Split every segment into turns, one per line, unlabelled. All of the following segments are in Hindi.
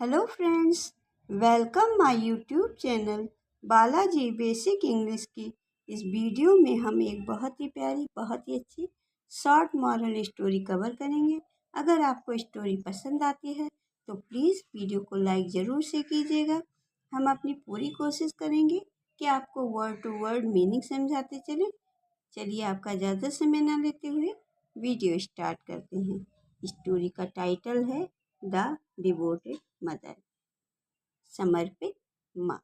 Hello friends, welcome my YouTube channel Balaji basic English की। इस वीडियो में हम एक बहुत ही प्यारी, बहुत ही अच्छी शॉर्ट मॉरल स्टोरी कवर करेंगे। अगर आपको स्टोरी पसंद आती है तो प्लीज़ वीडियो को लाइक ज़रूर से कीजिएगा। हम अपनी पूरी कोशिश करेंगे कि आपको वर्ड टू वर्ड मीनिंग समझाते चलें। चलिए, आपका ज़्यादा समय ना लेते हुए वीडियो स्टार्ट करते हैं। स्टोरी का टाइटल है द डिवोटेड मदर, समर्पित माँ।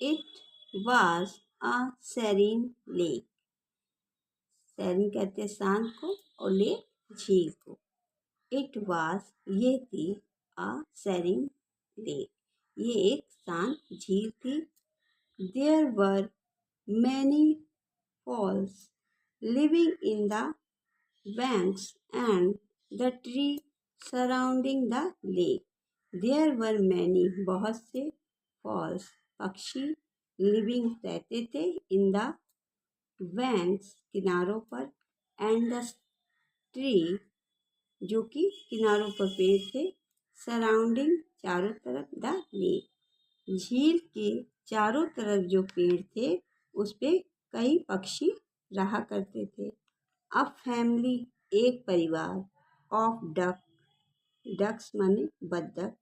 It was a serine lake. Serine कहते शांत को और लेक झील को। इट वॉज ये थी, अ सेरीन लेक ये एक शांत झील थी। There were many fowls living in the banks and the tree surrounding the lake. There were many, बहुत से falls, पक्षी living रहते थे in the banks, किनारों पर, and the tree, जो कि किनारों पर पेड़ थे, surrounding, चारों तरफ, the lake, झील के चारों तरफ जो पेड़ थे उस पे कई पक्षी रहा करते थे। अ फैमिली, एक परिवार, ऑफ डक, डक्स माने बत्तख,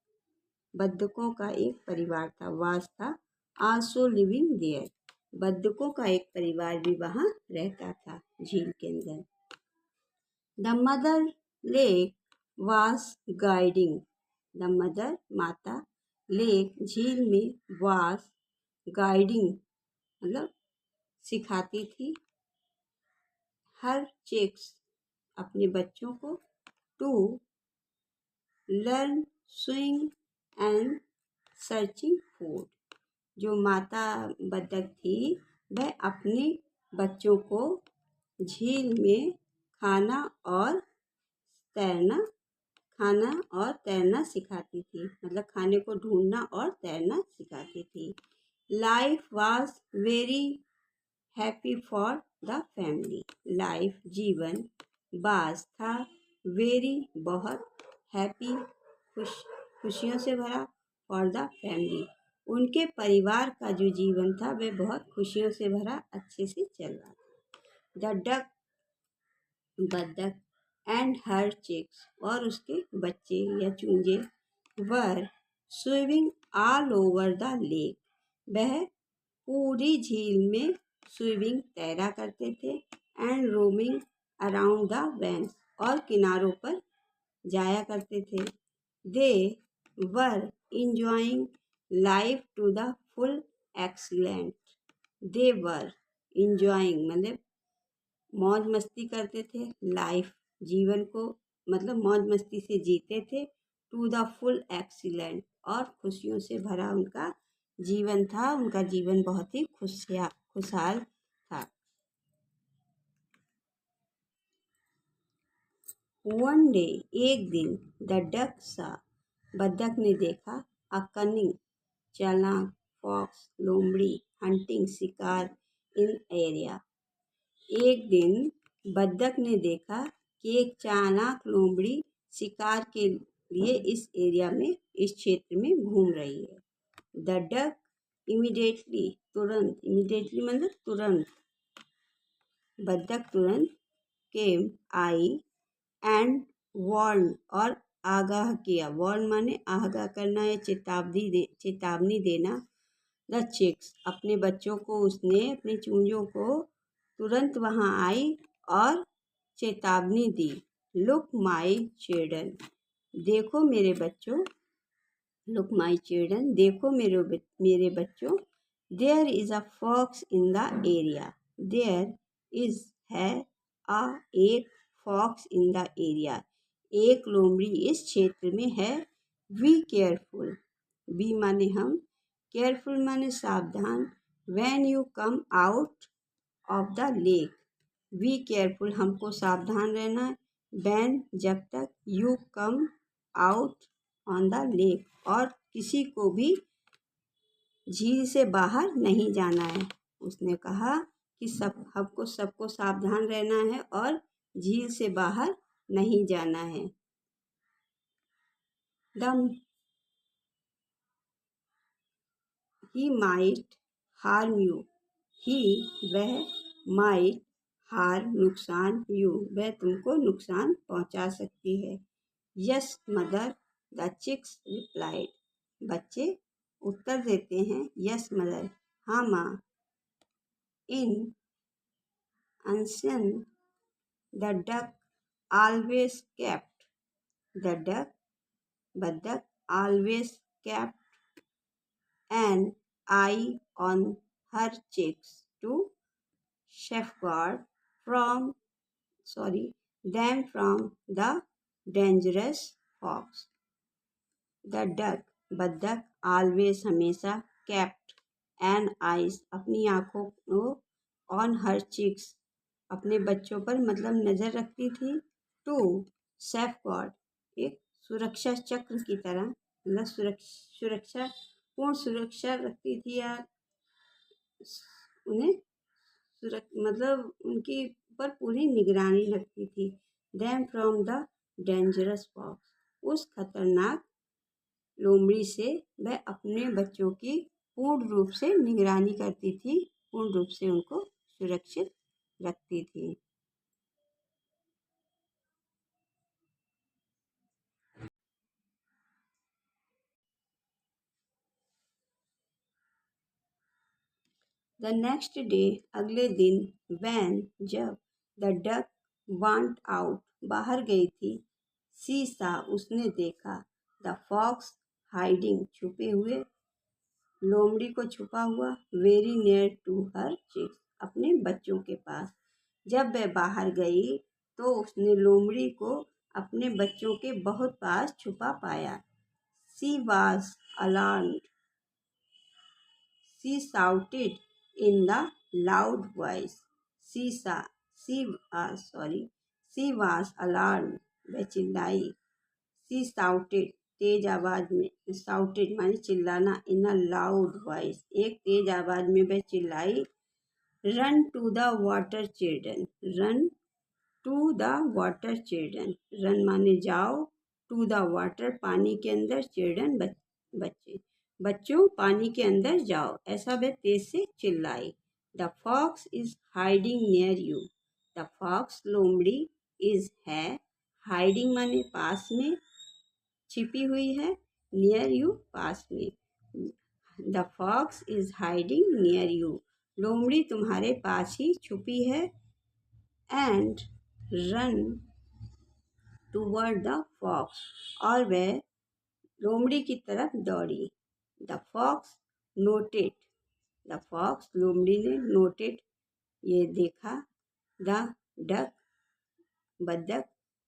बत्तखों का एक परिवार था, वास था, आल्सो लिविंग देयर, बत्तखों का एक परिवार भी वहाँ रहता था झील के अंदर। द मदर लेक वास गाइडिंग, द मदर माता लेक झील में, वास गाइडिंग मतलब सिखाती थी, हर चिक्स अपने बच्चों को, to learn swing and searching food, जो माता बत्तख थी वह अपने बच्चों को झील में खाना और तैरना सिखाती थी, मतलब खाने को ढूंढना और तैरना सिखाती थी। Life was very happy for the family, life जीवन, बाज था, वेरी बहुत, हैप्पी खुशियों से भरा, फॉर द फैमिली उनके परिवार का जो जीवन था वह बहुत खुशियों से भरा, अच्छे से चल रहा था। द डक, बत्तख, एंड हर चिक्स और उसके बच्चे या चूंजे, were swimming all over the lake, वह पूरी झील में स्विमिंग तैरा करते थे, and roaming around the banks और किनारों पर जाया करते थे। They were enjoying life to the full excellent, they were enjoying मतलब मौज मस्ती करते थे, लाइफ जीवन को मतलब मौज मस्ती से जीते थे, टू द फुल एक्सीलेंट और खुशियों से भरा उनका जीवन था, उनका जीवन बहुत ही खुशहाल था। वन डे, एक दिन, द डक सा, बत्तख ने देखा, अ कनिंग, चालाक, फॉक्स, लोमड़ी, हंटिंग, शिकार, इन एरिया, एक दिन बत्तख ने देखा कि एक चालाक लोमड़ी शिकार के लिए इस एरिया में, इस क्षेत्र में घूम रही है। द डक इमीडिएटली, तुरंत, इमीडिएटली मतलब तुरंत, बत्तख तुरंत, केम आई, एंड वार्न और आगाह किया, वार्न माने आगाह करना या चेतावनी देना, द चिक्स अपने बच्चों को, उसने अपने चूंजों को तुरंत वहाँ आई और चेतावनी दी। लुक माई चिल्ड्रन, देखो मेरे बच्चों, लुक माई चिल्ड्रन देखो मेरे बच्चों, there is a fox in the area, there is है, अ एक, फॉक्स इन द एरिया एक लोमड़ी इस क्षेत्र में है। बी केयरफुल, बी माने हम, केयरफुल माने सावधान, when you come out of the lake, be careful हमको सावधान रहना है, व्हेन जब तक, you come out on the lake और किसी को भी झील से बाहर नहीं जाना है। उसने कहा कि सबको सावधान रहना है और झील से बाहर नहीं जाना है। The he might harm you, he वह, माइट हार्म नुकसान, यू वह तुमको नुकसान पहुंचा सकती है। Yes mother, the chicks replied, बच्चे उत्तर देते हैं यस मदर, हाँ माँ। इन ancient the duck always kept, the duck बत्तख always kept an eye on her chicks to safeguard from them from the dangerous fox. The duck बत्तख always हमेशा kept an eyes अपनी आँखों को on her chicks अपने बच्चों पर मतलब नज़र रखती थी। टू सेफगार्ड एक सुरक्षा चक्र की तरह मतलब सुरक्षा रखती थी या उन्हें मतलब उनकी पर पूरी निगरानी रखती थी। Them from the dangerous fox उस खतरनाक लोमड़ी से वह अपने बच्चों की पूर्ण रूप से निगरानी करती थी, पूर्ण रूप से उनको सुरक्षित रखती थी। द नेक्स्ट डे अगले दिन वैन जब द डक वांट आउट बाहर गई थी, सी सा उसने देखा, द फॉक्स हाइडिंग छुपे हुए, लोमड़ी को छुपा हुआ, very near to her chicks अपने बच्चों के पास। जब वह बाहर गई तो उसने लोमड़ी को अपने बच्चों के बहुत पास छुपा पाया। She was alarmed, she shouted in the loud voice. She was alarmed. वह चिल्लाई। She shouted तेज आवाज में, shouted माने चिल्लाना, in a loud voice एक तेज आवाज में वह चिल्लाई। Run to the water children. Run to the water children. Run माने जाओ, to the water पानी के अंदर, children बच्चे, बच्चों पानी के अंदर जाओ, ऐसा वह तेज से चिल्लाई। The fox is hiding near you, the fox लोमड़ी इज है, हाइडिंग माने पास में, छिपी हुई है, नियर यू पास में। The fox is hiding near you लोमड़ी तुम्हारे पास ही छुपी है। And run toward the fox और वह लोमड़ी की तरफ दौड़ी। The fox noted, the fox लोमड़ी ने नोटेड ये देखा, द डक बत्तख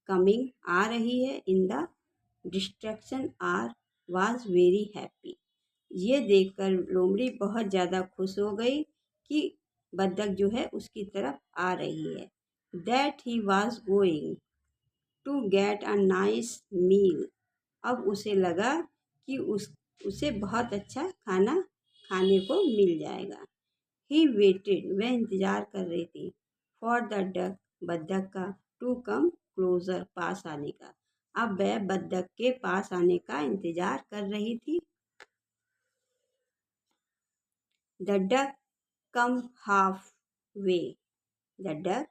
कमिंग आ रही है, in the distraction are was very happy ये देखकर लोमड़ी बहुत ज़्यादा खुश हो गई कि बत्तख जो है उसकी तरफ आ रही है। That he was going to get a nice meal अब उसे लगा कि उसे बहुत अच्छा खाना खाने को मिल जाएगा। ही वेटेड वह इंतज़ार कर रही थी, फॉर द डक बत्तख का, टू कम क्लोजर पास आने का। अब वह बत्तख के पास आने का इंतज़ार कर रही थी। The duck come half way, the duck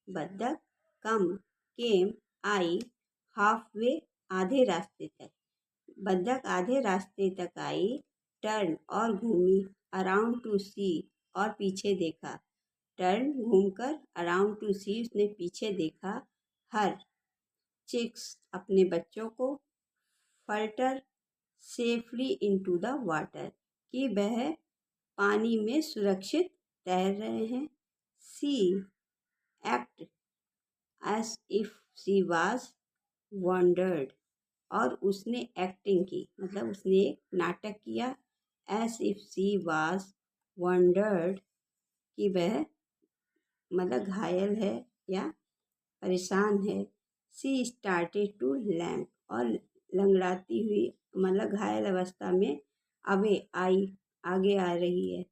बत्तख कम केम आई हाफ वे आधे रास्ते तक, बत्तख आधे रास्ते तक आई। टर्न और घूमी, अराउंड टू सी और पीछे देखा, टर्न घूमकर, अराउंड टू सी उसने पीछे देखा। हर चिक्स अपने बच्चों को, flutter safely into the water कि वह पानी में सुरक्षित तैर रहे हैं। She act as if she was wondered और उसने एक्टिंग की मतलब उसने एक नाटक किया। As if she was wondered कि वह मतलब घायल है या परेशान है। सी स्टार्टेड टू लैम्प और लंगड़ाती हुई मतलब घायल अवस्था में अवे आई आगे आ रही है।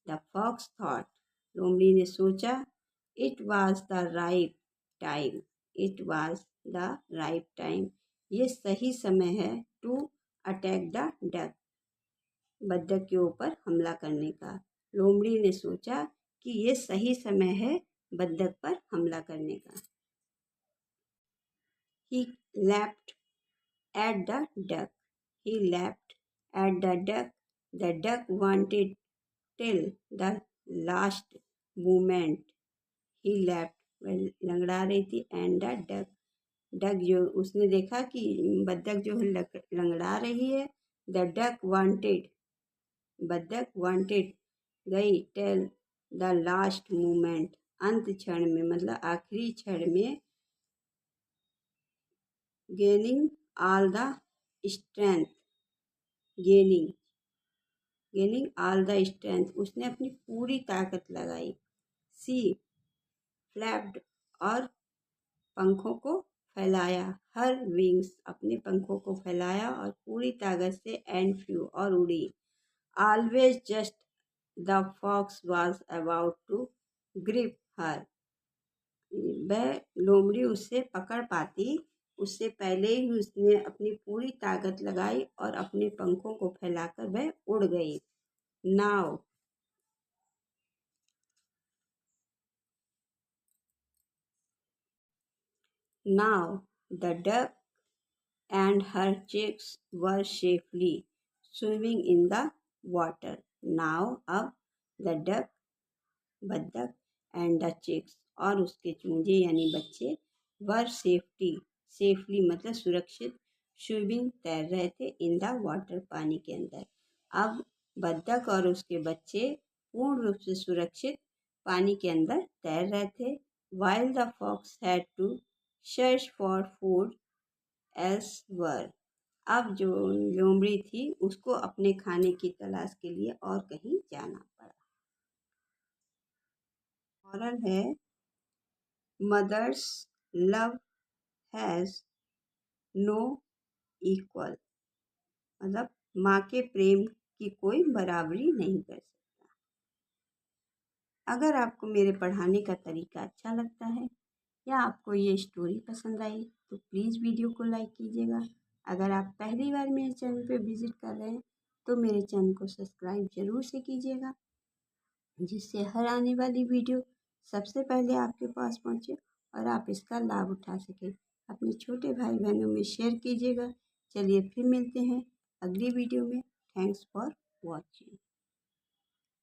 द फॉक्स थॉट लोमड़ी ने सोचा, it was the right time it was the right time, ये सही समय है टू अटैक द डक, बत्तख के ऊपर हमला करने का। लोमड़ी ने सोचा कि ये सही समय है बत्तख पर हमला करने का। He leapt at the duck. He leapt at the duck. The duck wanted till the last moment. He leapt, वह लंगड़ा रही थी, and the duck, डक जो उसने देखा कि बत्तख जो है लंगड़ा रही है। द डक वांटेड, बत्तख वांटेड गई, टेल द लास्ट मोमेंट, अंत क्षण में, मतलब आखिरी क्षण में, gaining all the strength, gaining gaining all the strength, उसने अपनी पूरी ताकत लगाई। सी फ्लैप्ड, और पंखों को फैलाया, हर विंग्स, अपने पंखों को फैलाया और पूरी ताकत से, एंड फ्लू, और उड़ी। Always just the fox was about to grip her, वह लोमड़ी उससे पकड़ पाती उससे पहले ही उसने अपनी पूरी ताकत लगाई और अपने पंखों को फैलाकर वह उड़ गई। Now now the duck and her chicks were safely swimming in the water. Now अब the duck, बत्तख, and the chicks, और उसके चूंजे यानी बच्चे, were safely मतलब सुरक्षित, स्विमिंग तैर रहे थे, इन द वाटर पानी के अंदर। अब बत्तख और उसके बच्चे पूर्ण रूप से सुरक्षित पानी के अंदर तैर रहे थे। while the fox had to search for food elsewhere, अब जो लोमड़ी थी उसको अपने खाने की तलाश के लिए और कहीं जाना पड़ा। मॉरल है, mother's love has no equal, मतलब माँ के प्रेम की कोई बराबरी नहीं कर सकता। अगर आपको मेरे पढ़ाने का तरीका अच्छा लगता है या आपको ये स्टोरी पसंद आई तो प्लीज़ वीडियो को लाइक कीजिएगा। अगर आप पहली बार मेरे चैनल पे विज़िट कर रहे हैं तो मेरे चैनल को सब्सक्राइब ज़रूर से कीजिएगा, जिससे हर आने वाली वीडियो सबसे पहले आपके पास पहुंचे और आप इसका लाभ उठा सकें। अपने छोटे भाई बहनों में शेयर कीजिएगा। चलिए फिर मिलते हैं अगली वीडियो में। Thanks for watching.